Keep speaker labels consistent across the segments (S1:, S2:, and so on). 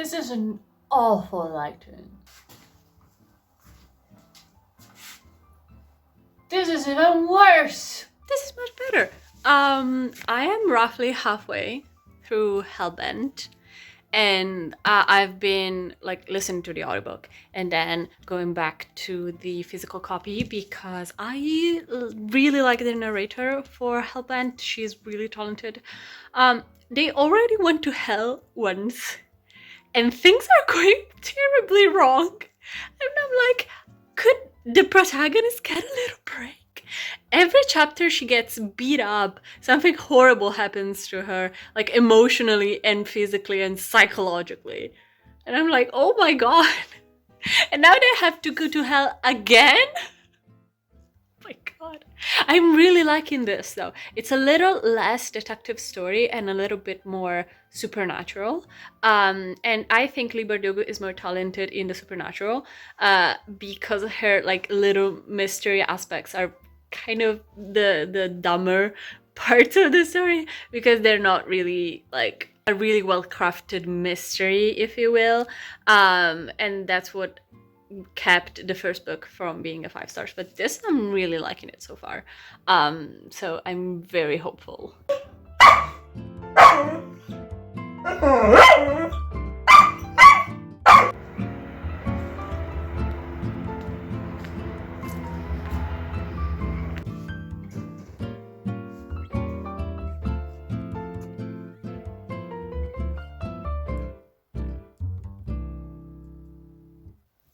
S1: This is an awful writing. This is even worse.
S2: This is much better. I am roughly halfway through Hellbent, and I've been like listening to the audiobook and then going back to the physical copy because I really like the narrator for Hellbent. She's really talented. They already went to hell once, and things are going terribly wrong. And I'm like, could the protagonist get a little break? Every chapter she gets beat up, something horrible happens to her, like emotionally and physically and psychologically. And I'm like, oh my god. And now they have to go to hell again? My god. I'm really liking this though. It's a little less detective story and a little bit more supernatural. And I think Lee Bardugo is more talented in the supernatural because her like little mystery aspects are kind of the dumber parts of the story because they're not really like a really well crafted mystery, if you will. And that's what kept the first book from being a 5 stars, but this I'm really liking it so far. So I'm very hopeful.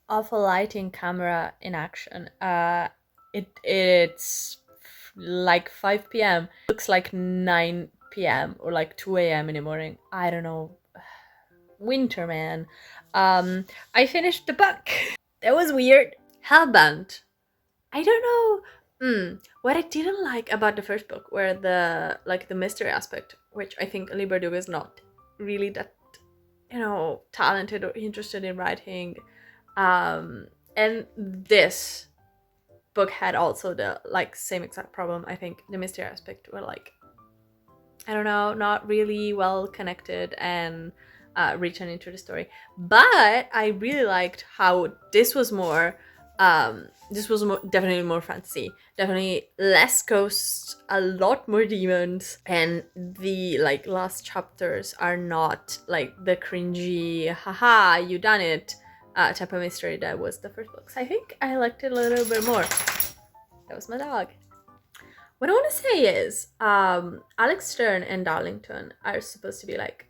S3: Awful lighting, camera in action. It's like 5 p.m. Looks like 9 p.m. or like 2 a.m. in the morning. I don't know. Winter, man. I finished the book. That was weird. Hellbound. I don't know. What I didn't like about the first book were the mystery aspect, which I think Lee Bardugo is not really that, talented or interested in writing. And this book had also the same exact problem. I think the mystery aspect were I don't know, not really well connected and written into the story. But I really liked how this was more definitely more fantasy, definitely less ghosts, a lot more demons, and the last chapters are not like the cringy haha you done it type of mystery that was the first book. So I think I liked it a little bit more. That was my dog. What I want to say is Alex Stern and Darlington are supposed to be like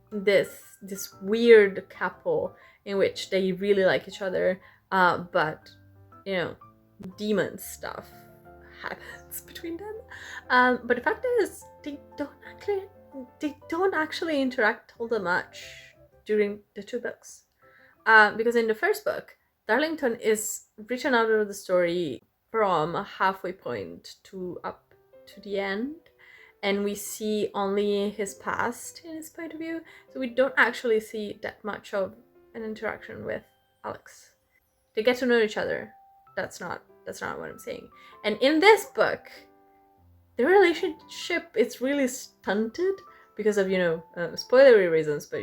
S3: this weird couple in which they really like each other, but demon stuff happens between them. But the fact is they don't actually interact all that much during the 2 books. Because in the first book, Darlington is written out of the story from a halfway point to up to the end, and we see only his past in his point of view, so we don't actually see that much of an interaction with Alex. They get to know each other. That's not what I'm saying. And in this book, the relationship is really stunted because of spoilery reasons, but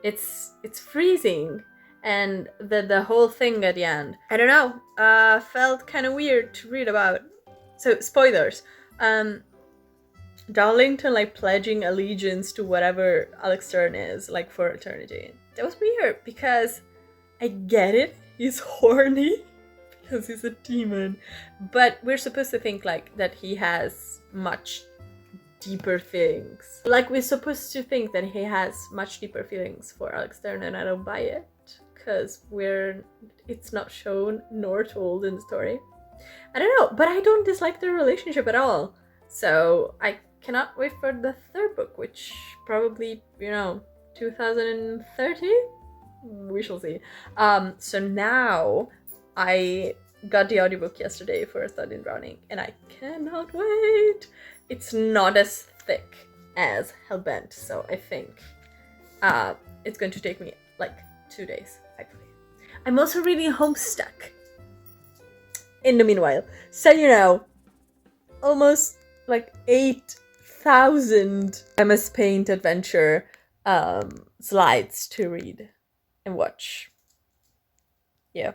S3: it's freezing, and the whole thing at the end, I don't know, felt kind of weird to read about. So spoilers. Darlington pledging allegiance to whatever Alex Stern is for eternity. That was weird because I get it, he's horny because he's a demon, but we're supposed to think that he has much deeper feelings. We're supposed to think that he has much deeper feelings for Alex Stern, and I don't buy it because it's not shown nor told in the story. I don't know, but I don't dislike their relationship at all. So I cannot wait for the 3rd book, which probably 2030. We shall see. So now I got the audiobook yesterday for Thud in Drowning, and I cannot wait. It's not as thick as Hellbent, so I think it's going to take me 2 days, actually. I'm also reading Homestuck in the meanwhile. So, almost 8,000 MS Paint adventure slides to read and watch. Yeah.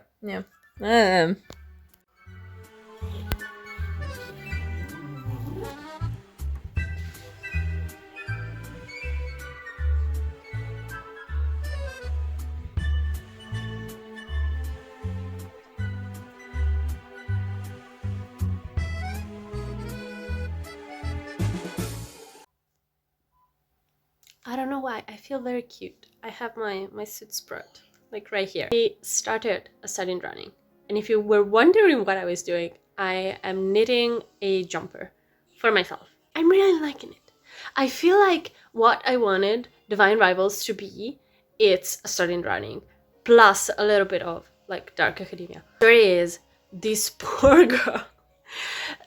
S2: I don't know why, I feel very cute. I have my suit spread, like right here. I started studying running, and if you were wondering what I was doing, I am knitting a jumper for myself. I'm really liking it. I feel like what I wanted Divine Rivals to be, it's studying running, plus a little bit of like Dark Academia. There is this poor girl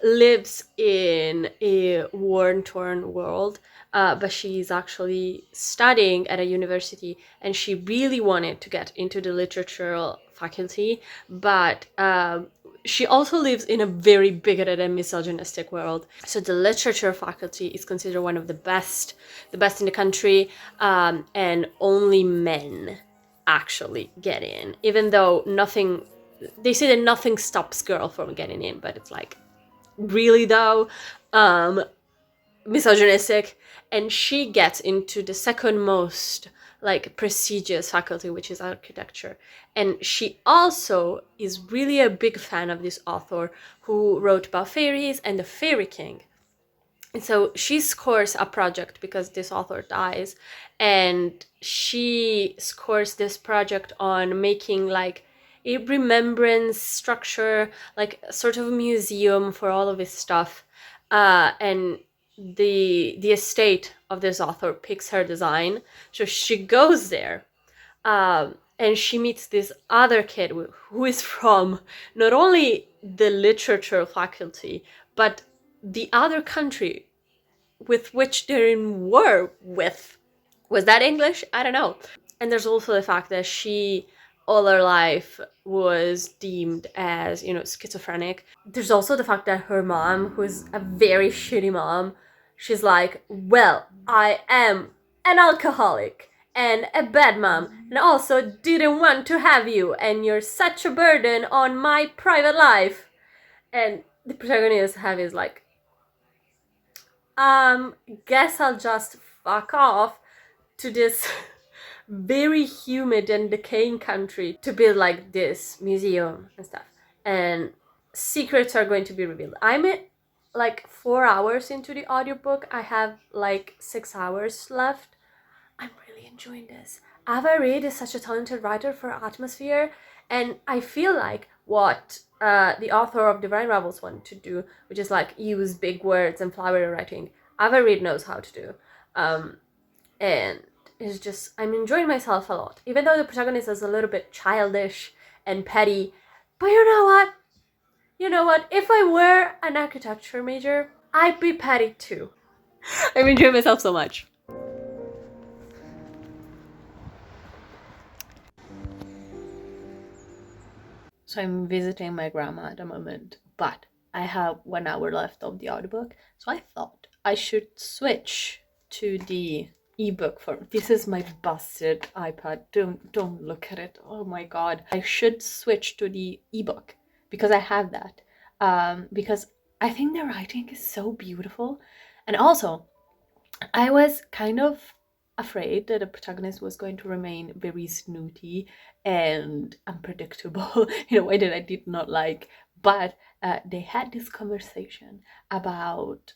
S2: lives in a war-torn world, but she's actually studying at a university, and she really wanted to get into the literature faculty, but she also lives in a very bigoted and misogynistic world. So the literature faculty is considered one of the best in the country, and only men actually get in, even though they say that nothing stops girl from getting in, but it's like, really though, misogynistic. And she gets into the second most like prestigious faculty, which is architecture, and she also is really a big fan of this author who wrote about fairies and the Fairy King. And so she scores a project because this author dies, and she scores this project on making like a remembrance structure, like a sort of a museum for all of his stuff. And the estate of this author picks her design, so she goes there, and she meets this other kid who is from not only the literature faculty, but the other country with which they're in war with. Was that English? I don't know. And there's also the fact that she all her life was deemed as, schizophrenic. There's also the fact that her mom, who's a very shitty mom, she's like, well, I am an alcoholic and a bad mom, and also didn't want to have you, and you're such a burden on my private life. And the protagonist have is like, guess I'll just fuck off to this very humid and decaying country to build like this museum and stuff. And secrets are going to be revealed. I'm like 4 hours into the audiobook. I have like 6 hours left. I'm really enjoying this. Ava Reid is such a talented writer for atmosphere, and I feel like what the author of Divine Rivals wanted to do, which is like use big words and flowery writing, Ava Reid knows how to do. And it's just, I'm enjoying myself a lot, even though the protagonist is a little bit childish and petty. But you know what? If I were an architecture major, I'd be petty too. I'm enjoying myself so much. So I'm visiting my grandma at the moment, but I have 1 hour left of the audiobook, so I thought I should switch to the ebook form. This is my busted iPad. Don't look at it. Oh my god. I should switch to the ebook because I have that. Because I think the writing is so beautiful, and also I was kind of afraid that the protagonist was going to remain very snooty and unpredictable in a way that I did not like. But they had this conversation about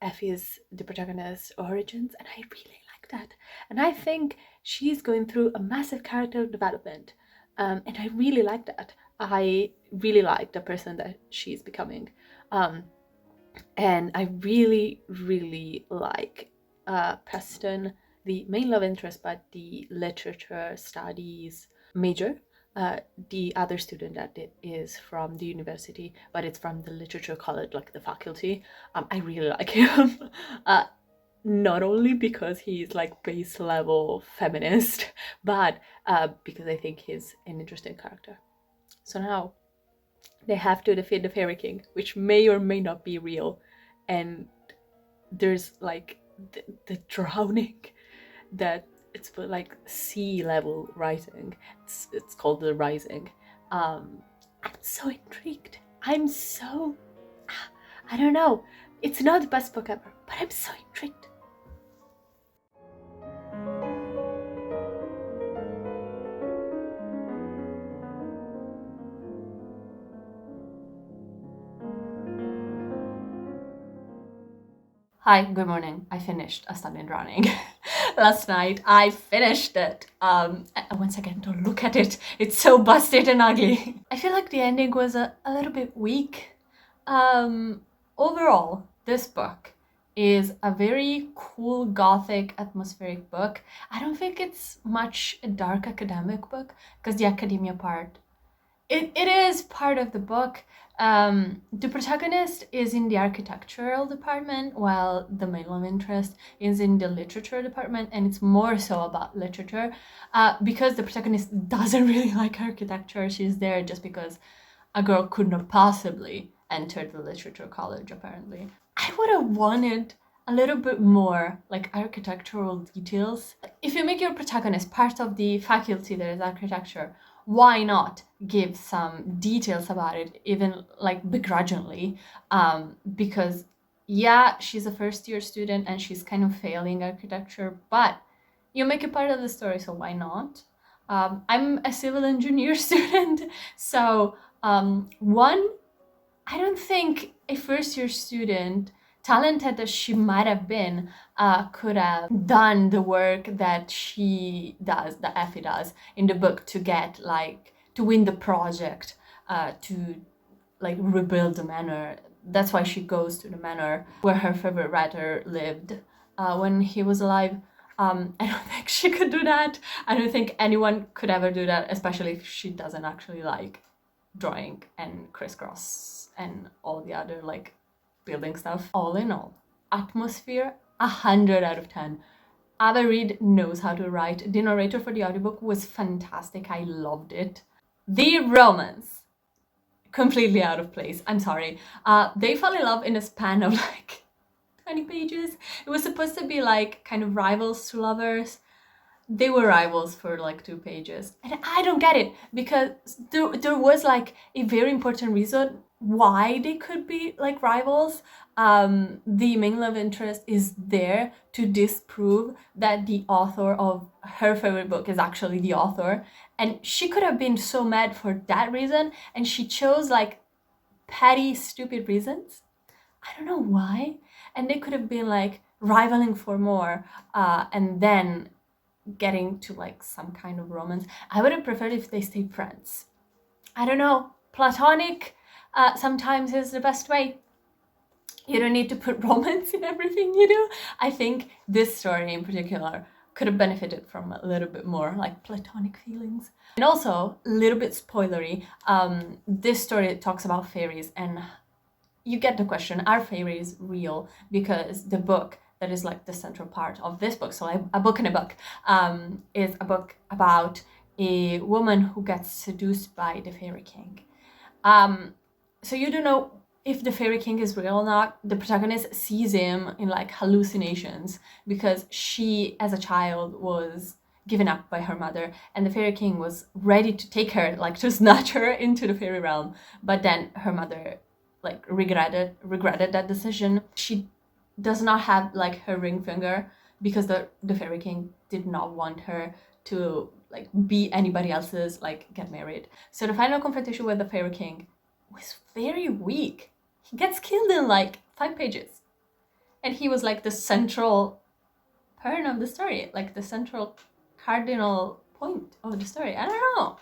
S2: Effie's, the protagonist's origins, and I really like that. And I think she's going through a massive character development, and I really like that. I really like the person that she's becoming. And I really, really like Preston, the main love interest, but the literature studies major. The other student that is from the university, but it's from the literature college, like the faculty. I really like him. Not only because he's like base level feminist, but because I think he's an interesting character. So now they have to defeat the Fairy King, which may or may not be real. And there's like the drowning that it's like sea level writing. It's called The Rising. I'm so intrigued. I don't know. It's not the best book ever, but I'm so intrigued. Hi, good morning. I finished A Stunning Drowning. Last night I finished it. Once again, don't look at it. It's so busted and ugly. I feel like the ending was a little bit weak. Overall, this book is a very cool gothic atmospheric book. I don't think it's much a dark academic book because the academia part, it is part of the book. The protagonist is in the architectural department while the main love interest is in the literature department, and it's more so about literature because the protagonist doesn't really like architecture. She's there just because a girl could not possibly enter the literature college, apparently. I would have wanted a little bit more like architectural details. If you make your protagonist part of the faculty that is architecture, why not give some details about it, even like begrudgingly? Because yeah, she's a first year student and she's kind of failing architecture, but you make it part of the story, so why not? I'm a civil engineer student, so one, I don't think a first year student, talented as she might have been, could have done the work that she does, that Effie does in the book to get to win the project, to rebuild the manor. That's why she goes to the manor where her favorite writer lived when he was alive. I don't think she could do that. I don't think anyone could ever do that, especially if she doesn't actually like drawing and crisscross and all the other building stuff. All in all, atmosphere 100 out of 10. Ava Reed knows how to write. The narrator for the audiobook was fantastic. I loved it. The romance, completely out of place. I'm sorry. They fall in love in a span of 20 pages. It was supposed to be kind of rivals to lovers. They were rivals for 2 pages, and I don't get it, because there was a very important reason why they could be rivals. The main love interest is there to disprove that the author of her favorite book is actually the author, and she could have been so mad for that reason, and she chose petty, stupid reasons. I don't know why. And they could have been rivaling for more, and then getting to some kind of romance. I would have preferred if they stayed friends. I don't know, platonic sometimes is the best way. You don't need to put romance in everything you do. I think this story in particular could have benefited from a little bit more platonic feelings. And also, a little bit spoilery, this story talks about fairies, and you get the question, are fairies real? Because the book that is the central part of this book, so a book in a book, is a book about a woman who gets seduced by the fairy king. So you don't know if the fairy king is real or not. The protagonist sees him in hallucinations because she, as a child, was given up by her mother, and the fairy king was ready to take her, to snatch her into the fairy realm, but then her mother regretted that decision. She does not have her ring finger because the fairy king did not want her to be anybody else's, get married. So the final confrontation with the fairy king was very weak. He gets killed in 5 pages, and he was the central part of the story, the central cardinal point of the story. I don't know.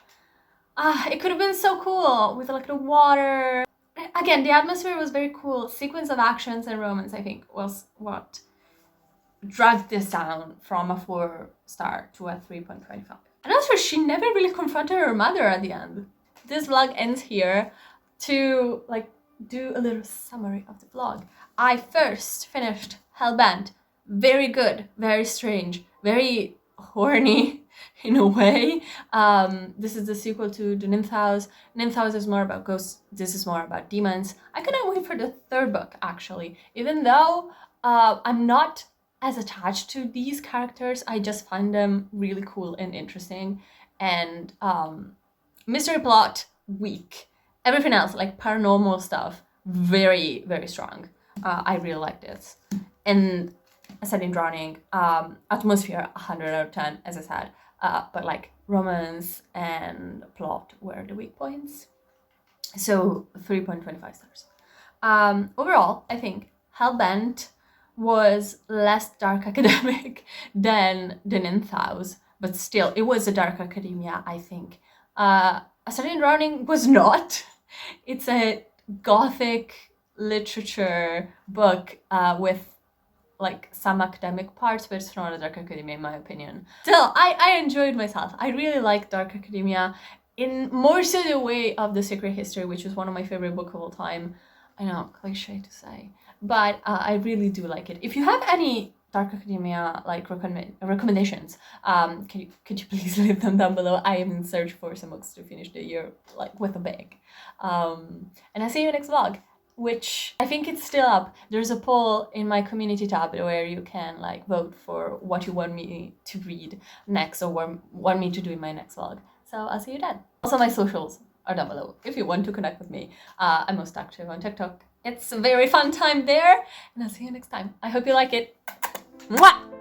S2: It could have been so cool with the water. Again, the atmosphere was very cool. Sequence of actions and romance, I think, was what dragged this down from a 4-star to a 3.25. And also, she never really confronted her mother at the end. This vlog ends here. To do a little summary of the vlog, I first finished Hellbent. Very good, very strange, very horny in a way. This is the sequel to the Ninth House. Ninth House is more about ghosts. This is more about demons. I cannot wait for the 3rd book, actually. Even though I'm not
S4: as attached to these characters. I just find them really cool and interesting. And mystery plot, weak. Everything else, like paranormal stuff, very, very strong. I really like this. And Ascending Drowning, atmosphere, 100 out of 10, as I said. But like romance and plot were the weak points. So 3.25 stars. Overall, I think Hellbent was less dark academic than Ninthaus, but still, it was a dark academia, I think. Ascending Drowning was not. It's a gothic literature book with like some academic parts, but it's not a dark academia in my opinion. Still, I enjoyed myself. I really like dark academia in more so the way of The Secret History, which is one of my favorite books of all time. I know, cliche to say, but I really do like it. If you have any dark academia like recommendations, could you please leave them down below? I am in search for some books to finish the year like with a bang. And I'll see you next vlog, which I think it's still up. There's a poll in my community tab where you can like vote for what you want me to read next or want me to do in my next vlog. So I'll see you then. Also, my socials are down below if you want to connect with me. I'm most active on TikTok. It's a very fun time there, and I'll see you next time. I hope you like it. Mwah!